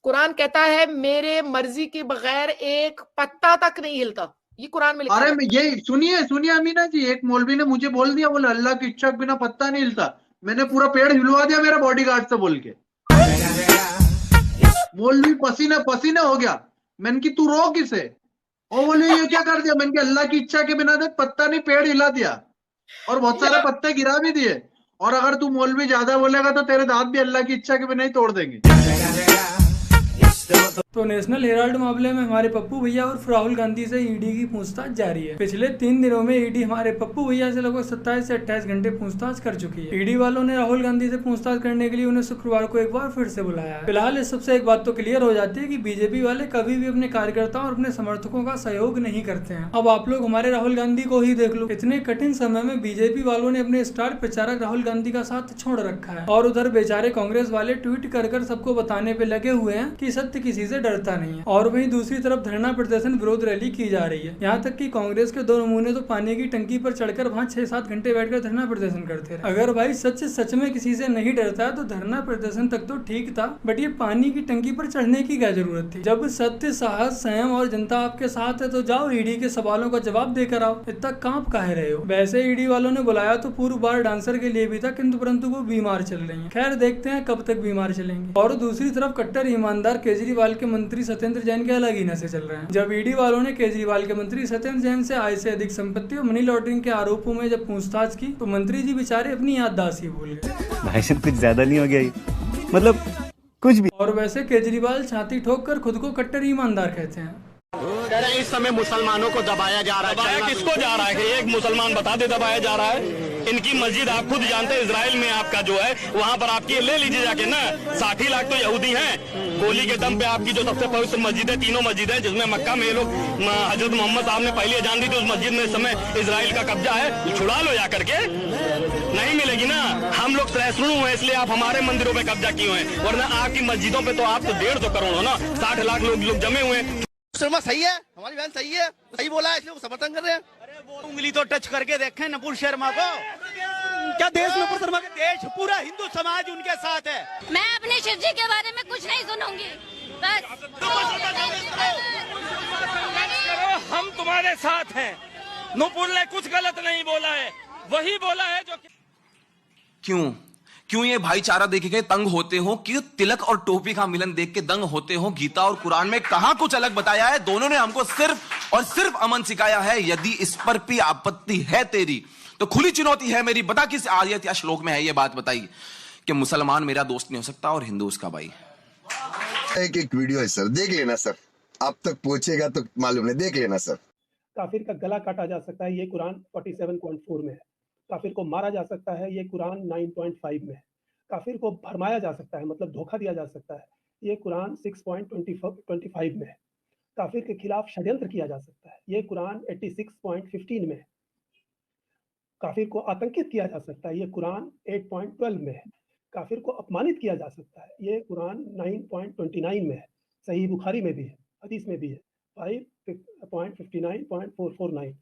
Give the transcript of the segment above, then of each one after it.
कुरान कहता है मेरे मर्जी के बगैर एक पत्ता तक नहीं हिलता। ये कुरान में लिखा अरे है। ये सुनिए सुनिए अमीना जी, एक मौलवी ने मुझे बोल दिया, बोले अल्लाह की इच्छा के बिना पत्ता नहीं हिलता। मैंने पूरा पेड़ हिलवा दिया मेरे बॉडीगार्ड से बोल के। मौलवी पसीने पसीने हो गया। मैंने की तू रो किसे? वो बोले ये क्या कर दिया? मैंने कहा अल्लाह की इच्छा के बिना देख पत्ता नहीं, पेड़ हिला दिया और बहुत सारे पत्ते गिरा भी दिए। और अगर तू मौलवी ज्यादा बोलेगा तो तेरे दांत भी अल्लाह की इच्छा के बिना ही तोड़ देंगे। तो नेशनल हेराल्ड मामले में हमारे पप्पू भैया और राहुल गांधी से ईडी की पूछताछ जारी है। पिछले 3 दिनों में ईडी हमारे पप्पू भैया से लगभग 27 से 28 घंटे पूछताछ कर चुकी है। ईडी वालों ने राहुल गांधी से पूछताछ करने के लिए उन्हें शुक्रवार को एक बार फिर से बुलाया है। फिलहाल इस सबसे एक बात तो क्लियर हो जाती है कि बीजेपी वाले कभी भी अपने कार्यकर्ताओं और अपने समर्थकों का सहयोग नहीं करते हैं। अब आप लोग हमारे राहुल गांधी को ही देख लो, इतने कठिन समय में बीजेपी वालों ने अपने स्टार प्रचारक राहुल गांधी का साथ छोड़ रखा है और उधर बेचारे कांग्रेस वाले ट्वीट कर सबको बताने पे लगे हुए हैं कि सत्य किसी से डरता नहीं है। और वहीं दूसरी तरफ धरना प्रदर्शन विरोध रैली की जा रही है। यहाँ तक कि कांग्रेस के 2 नमूने तो पानी की टंकी पर चढ़कर वहाँ 6-7 घंटे बैठकर धरना प्रदर्शन करते रहे। अगर भाई सच में किसी से नहीं डरता है तो धरना प्रदर्शन तक तो ठीक था, बट ये पानी की टंकी पर चढ़ने की क्या जरूरत थी? जब सत्य, साहस, संयम और जनता आपके साथ है तो जाओ ईडी के सवालों का जवाब देकर आओ, इतना कांप काहे रहे हो? वैसे ईडी वालों ने बुलाया तो पूर्व बार डांसर के लिए भी था, किंतु परंतु वो बीमार चल रही है। खैर देखते हैं कब तक बीमार चलेंगे। और दूसरी तरफ कट्टर ईमानदार केजरीवाल के मंत्री सत्येंद्र जैन के अलग ही नशे चल रहे हैं। जब ईडी वालों ने केजरीवाल के मंत्री सत्येंद्र जैन से आय से अधिक संपत्ति और मनी लॉन्ड्रिंग के आरोपों में जब पूछताछ की तो मंत्री जी बेचारे अपनी याददाश्त ही भूल गए। भाई साहब कुछ ज्यादा नहीं हो गया ये? मतलब कुछ भी। और वैसे केजरीवाल छाती ठोक कर खुद को कट्टर ईमानदार कहते हैं। इस समय मुसलमानों को दबाया जा रहा है। दबाया किसको जा रहा है? एक मुसलमान बता दे दबाया जा रहा है। इनकी मस्जिद आप खुद जानते हैं, इजराइल में आपका जो है वहाँ पर आपकी ले लीजिए जाके ना, 60 लाख तो यहूदी हैं। गोली के दम पे आपकी जो सबसे पवित्र मस्जिद है, 3 मस्जिद है, जिसमें मक्का में ये लोग हजरत मोहम्मद साहब ने पहले जान दी थी, उस मस्जिद में इस समय इजराइल का कब्जा है। छुड़ा लो जा करके, नहीं मिलेगी ना। हम लोग सहिष्णु हैं इसलिए आप हमारे मंदिरों पे कब्जा किए हैं, वरना आपकी मस्जिदों पे तो आप तो 150 करोड़ हो ना, 60 लाख लोग जमे हुए हैं। शर्मा सही है, हमारी बहन सही है, सही बोला है, इसलिए वो समर्थन कर रहे हैं। अरे वो उंगली तो टच करके देखें नपुर शर्मा को। क्या देश नपुर शर्मा के देश, पूरा हिंदू समाज उनके साथ है। मैं अपने शिव जी के बारे में कुछ नहीं सुनूंगी, बस हम तुम्हारे साथ हैं। नुपुर ने कुछ गलत नहीं बोला है, वही बोला है जो क्यों ये भाईचारा देखे के तंग होते हो? क्यों तिलक और टोपी का मिलन देख के दंग होते हो? गीता और कुरान में कहां कुछ अलग बताया है? दोनों ने हमको सिर्फ और सिर्फ अमन सिखाया है। यदि इस पर भी आपत्ति है तेरी तो खुली चुनौती है मेरी। बता किस आयत या श्लोक में है ये बात बताई कि मुसलमान मेरा दोस्त नहीं हो सकता और हिंदू उसका भाई। एक वीडियो है सर, देख लेना सर, आप तक पहुंचेगा तो मालूम नहीं, देख लेना सर। काफिर का गला काटा जा सकता है, ये कुरान 47.4 में है। काफिर को मारा जा सकता है, ये कुरान 9.5 में है। काफिर को भरमाया जा सकता है, मतलब धोखा दिया जा सकता है, ये कुरान 6.25 में है। काफिर के खिलाफ षड्यंत्र किया जा सकता है, ये कुरान 86.15 में है। काफिर को आतंकित किया जा सकता है, ये कुरान 8.12 में है। काफिर को अपमानित किया जा सकता है, ये कुरान 9.29 में है। सही बुखारी में भी है, हदीस में भी है 5.59.449।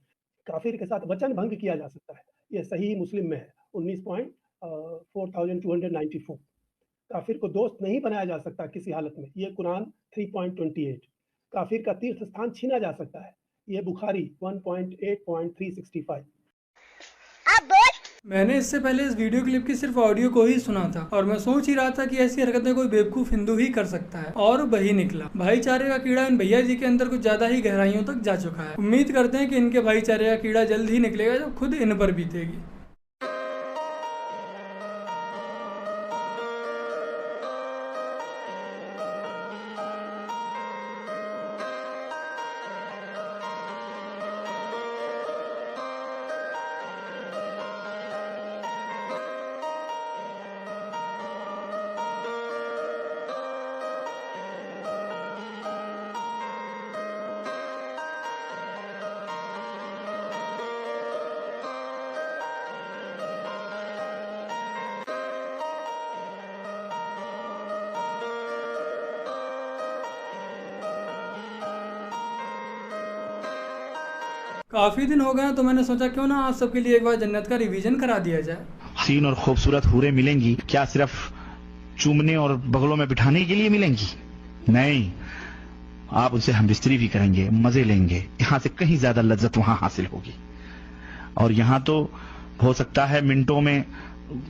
काफिर के साथ वचन भंग किया जा सकता है, ये सही मुस्लिम में है 19.4294। काफिर को दोस्त नहीं बनाया जा सकता किसी हालत में, ये कुरान 3.28। काफिर का तीर्थ स्थान छीना जा सकता है, ये बुखारी 1.8.365। मैंने इससे पहले इस वीडियो क्लिप की सिर्फ ऑडियो को ही सुना था और मैं सोच ही रहा था कि ऐसी हरकतें कोई बेवकूफ हिंदू ही कर सकता है, और वही निकला। भाईचारे का कीड़ा इन भैया जी के अंदर कुछ ज्यादा ही गहराइयों तक जा चुका है। उम्मीद करते हैं कि इनके भाईचारे का कीड़ा जल्द ही निकलेगा जब खुद इन पर बीतेगी। काफी दिन हो गए तो मैंने सोचा क्यों ना आप सबके लिए एक बार जन्नत का रिवीजन करा दिया जाए। हसीन और खूबसूरत हूरें मिलेंगी, क्या सिर्फ चूमने और बगलों में बिठाने के लिए मिलेंगी? नहीं, आप उनसे हम बिस्तरी भी करेंगे, मजे लेंगे, यहां से कहीं ज्यादा लज्जत वहां हासिल होगी। और यहां तो हो सकता है मिनटों में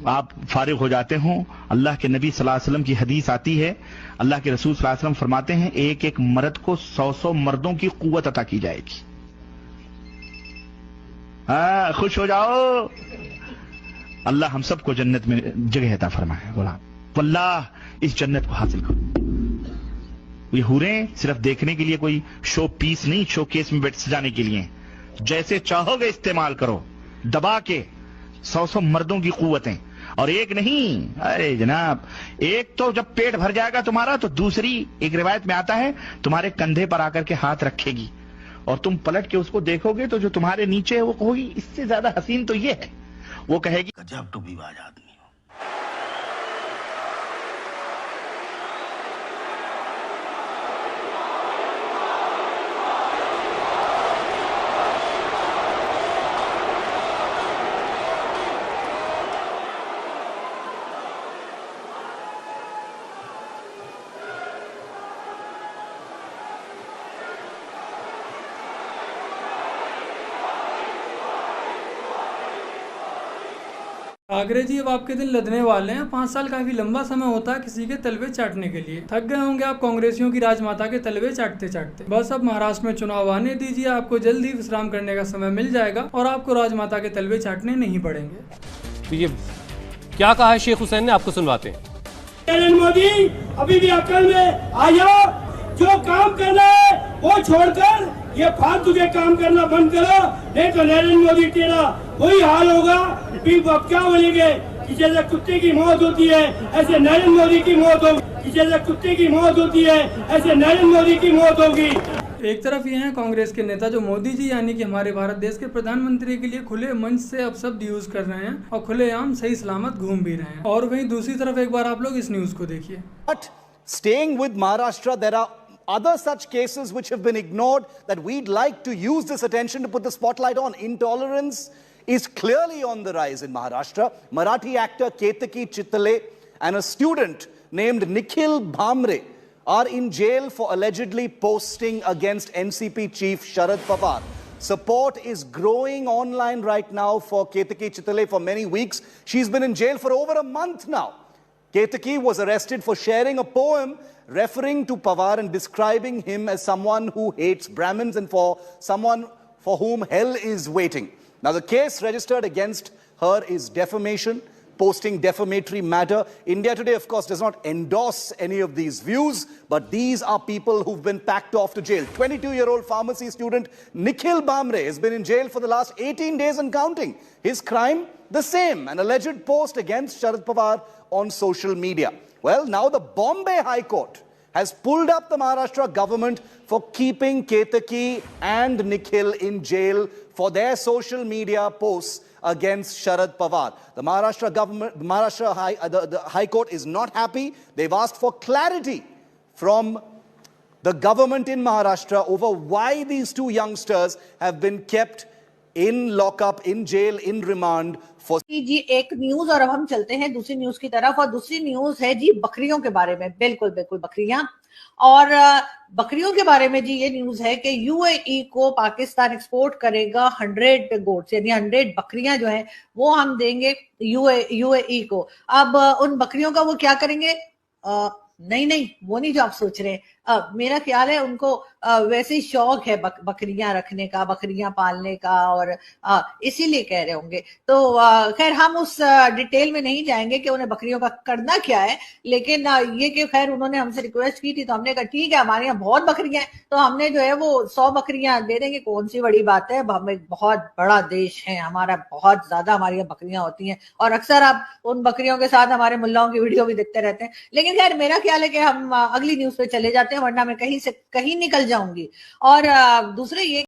आप फारिग हो जाते हो। अल्लाह के नबी सल्लल्लाहु अलैहि वसल्लम की हदीस आती है, अल्लाह के रसूल सल्लल्लाहु अलैहि वसल्लम फरमाते हैं, एक एक मर्द को 100 मर्दों की कुव्वत अता की जाएगी। खुश हो जाओ, अल्लाह हम सबको जन्नत में जगह अता फरमाए। बोला वल्लाह इस जन्नत को हासिल करो। ये हुरें सिर्फ देखने के लिए कोई शो पीस नहीं, शो केस में बैठ सजाने के लिए, जैसे चाहोगे इस्तेमाल करो, दबा के 100 मर्दों की कुव्वतें। और एक नहीं, अरे जनाब, एक तो जब पेट भर जाएगा तुम्हारा तो दूसरी, एक रिवायत में आता है, तुम्हारे कंधे पर आकर के हाथ रखेगी और तुम पलट के उसको देखोगे तो जो तुम्हारे नीचे है वो कहोगी इससे ज्यादा हसीन तो ये है। वो कहेगी गजब टोपीबाज आदमी। आगरे जी, अब आपके दिन लदने वाले हैं। 5 साल काफी लंबा समय होता है किसी के तलवे चाटने के लिए। थक गए होंगे आप कांग्रेसियों की राजमाता के तलवे चाटते चाटते। बस अब महाराष्ट्र में चुनाव आने दीजिए, आपको जल्द ही विश्राम करने का समय मिल जाएगा और आपको राजमाता के तलवे चाटने नहीं पड़ेंगे। तो ये क्या कहा है शेख हुसैन ने, आपको सुनवाते हैं। नरेंद्र मोदी अभी भी अकल में आ जाओ, जो काम करना है वो छोड़कर ये फालतू के काम करना बंद करो, नहीं तो नरेंद्र मोदी तेरा वही हाल होगा। क्या बोलेंगे कि जैसे कुत्ते की मौत होती है ऐसे नरेंद्र मोदी की मौत होगी, जैसे कुत्ते की मौत होती है ऐसे नरेंद्र मोदी की मौत होगी। एक तरफ ये हैं कांग्रेस के नेता जो मोदी जी यानी कि हमारे भारत देश के प्रधानमंत्री के लिए खुले मंच से अब शब्द यूज कर रहे हैं और खुलेआम सही सलामत घूम भी रहे हैं। और वहीं दूसरी तरफ एक बार आप लोग इस न्यूज को देखिए। But staying with Maharashtra, there are other such cases which have been ignored that we'd like to use this attention to put the spotlight on. Intolerance is clearly on the rise in Maharashtra. Marathi actor Ketaki Chittale and a student named Nikhil Bhamre are in jail for allegedly posting against NCP chief Sharad Pawar. Support is growing online right now for Ketaki Chittale for many weeks. She's been in jail for over a month now. Ketaki was arrested for sharing a poem referring to Pawar and describing him as someone who hates Brahmins and for someone for whom hell is waiting. Now, the case registered against her is defamation, posting defamatory matter. India Today, of course, does not endorse any of these views, but these are people who've been packed off to jail. 22-year-old pharmacy student Nikhil Bhamre has been in jail for the last 18 days and counting. His crime, the same, an alleged post against Sharad Pawar on social media. Well, now the Bombay High Court has pulled up the Maharashtra government for keeping Ketaki and Nikhil in jail for their social media posts against Sharad Pawar. The Maharashtra government, the High Court is not happy. They've asked for clarity from the government in Maharashtra over why these two youngsters have been kept in lockup, in jail, in remand for... जी एक news और अब हम चलते हैं दूसरी news की तरफ। और दूसरी न्यूज है जी बकरियों के बारे में। बिल्कुल बिल्कुल बकरियां। और बकरियों के बारे में जी ये न्यूज है कि यूएई को पाकिस्तान एक्सपोर्ट करेगा 100 गोट्स, यानी 100 बकरियां जो हैं वो हम देंगे यूएई को। अब उन बकरियों का वो क्या करेंगे? नहीं, वो नहीं जो आप सोच रहे हैं। मेरा ख्याल है उनको वैसे ही शौक है बकरियां रखने का, बकरियां पालने का, और इसीलिए कह रहे होंगे। तो खैर हम उस डिटेल में नहीं जाएंगे कि उन्हें बकरियों का करना क्या है, लेकिन ये कि खैर उन्होंने हमसे रिक्वेस्ट की थी तो हमने कहा ठीक है, हमारे यहाँ बहुत बकरियां हैं तो हमने जो है वो 100 बकरियां दे देंगे। कौन सी बड़ी बात है, हम एक बहुत बड़ा देश है, हमारा बहुत ज्यादा हमारी यहाँ बकरियां होती हैं और अक्सर आप उन बकरियों के साथ हमारे मुल्लाओं की वीडियो भी देखते रहते हैं। लेकिन खैर मेरा ख्याल है कि हम अगली न्यूज पे चले जाते हैं, वरना मैं कहीं से कहीं निकल जाऊंगी। और दूसरे ये